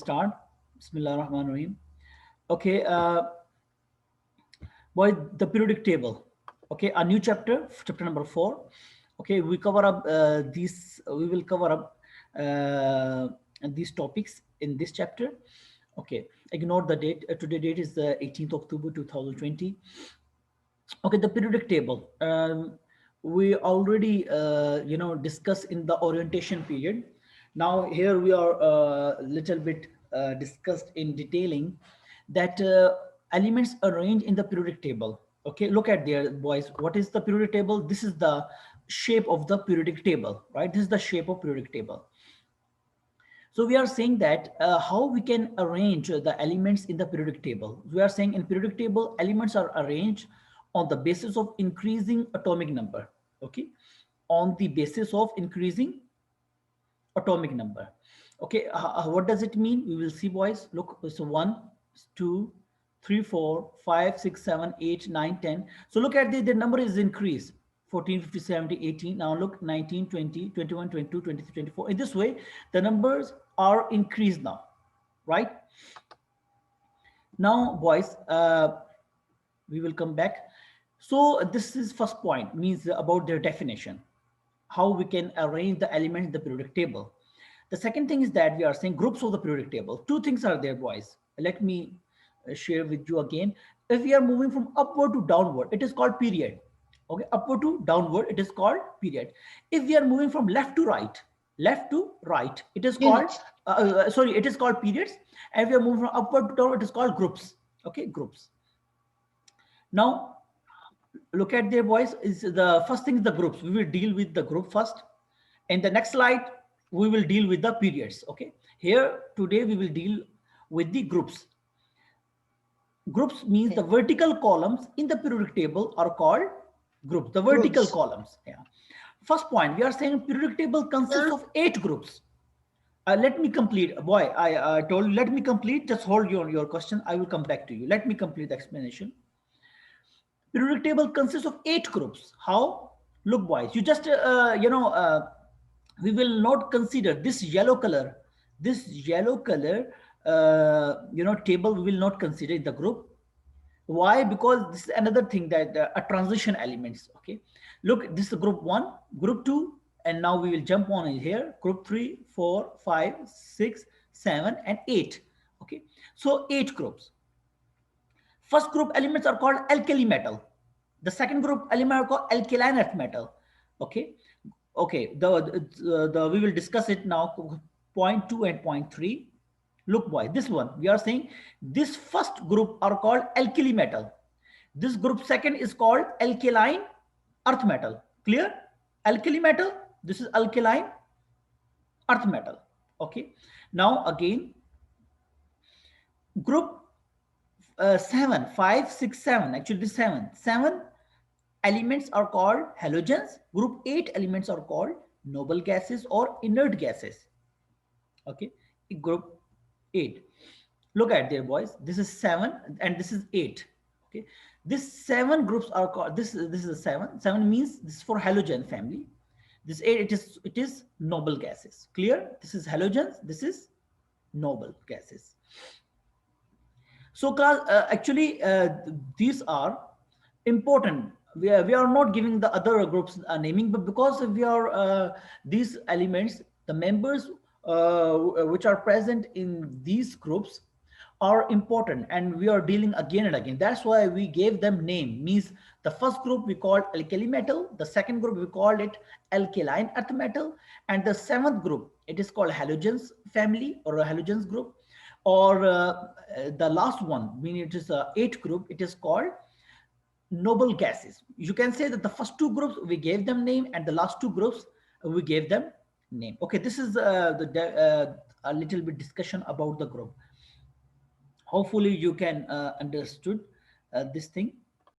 start. Bismillah ar-Rahman ar-Rahim. Okay, boy, the periodic table. Okay, a new chapter, chapter number 4. Okay, we cover up these. We will cover up these topics in this chapter. Okay, ignore the date. Today date is the 18th October 2020. Okay, the periodic table. We already discussed in the orientation period. Now here we are a little bit discussed in detailing that elements arranged in the periodic table. Okay, look at there, boys. What is the periodic table? This is the shape of the periodic table, right? This is the shape of periodic table. So we are saying that how we can arrange the elements in the periodic table. We are saying in periodic table, elements are arranged on the basis of increasing atomic number. Okay, on the basis of increasing atomic number. Okay, what does it mean? We will see, boys. Look, so 1, 2, 3, 4, 5, 6, 7, 8, 9, 10. So look at the number is increased. 14, 15, 17, 18. Now look, 19, 20, 21, 22, 23, 24. In this way, the numbers are increased now, right? Now, boys, we will come back. So this is first point, means about their definition, how we can arrange the elements in the periodic table. The second thing is that we are saying groups of the periodic table. Two things are there, boys. Let me share with you again. If we are moving from upward to downward, it is called period. Okay, upward to downward, it is called period. If we are moving from left to right, it is called Units. sorry, it is called periods. And if we are moving from upward to downward, it is called groups. Okay, groups. Now look at their, boys. Is the first thing is the groups. We will deal with the group first. In the next slide, we will deal with the periods. Okay, here today we will deal with the groups. Groups means the vertical columns in the periodic table are called groups. The vertical Groups. columns. Yeah. First point, we are saying periodic table consists of 8 groups. Let me complete. Boy, I told you, let me complete. Just hold your question. I will come back to you. Let me complete the explanation. Periodic table consists of 8 groups. How? Look, boys, you just, we will not consider this yellow color, table we will not consider in the group. Why? Because this is another thing that a transition elements. Okay, look, this is group 1, group 2, and now we will jump on in here, group 3, 4, 5, 6, 7, and 8. Okay, so 8 groups. First group elements are called alkali metal. The second group element are called alkaline earth metal. Okay, okay. The we will discuss it now. Point 2 and point 3. Look, boy, this one we are saying this first group are called alkali metal. This group second is called alkaline earth metal. Clear? Alkali metal. This is alkaline earth metal. Okay. Now again, group 7, 5, 6, 7. Actually, this 7 elements are called halogens. Group 8 elements are called noble gases or inert gases. Okay, group 8. Look at there, boys. This is 7 and this is 8. Okay, this 7 groups are called. This is a 7. 7 means this is for halogen family. This 8 it is noble gases. Clear? This is halogens. This is noble gases. So class, actually, these are important. We are not giving the other groups a naming, but because we are these elements, the members which are present in these groups are important, and we are dealing again and again. That's why we gave them name. Means the first group we called alkali metal, the second group we called it alkaline earth metal, and the 7th group it is called halogens family or a halogens group, or the last one, meaning it is a 8th group, it is called noble gases. You can say that the first 2 groups we gave them name, and the last 2 groups we gave them name. Okay, this is a little bit discussion about the group. Hopefully you can understood this thing.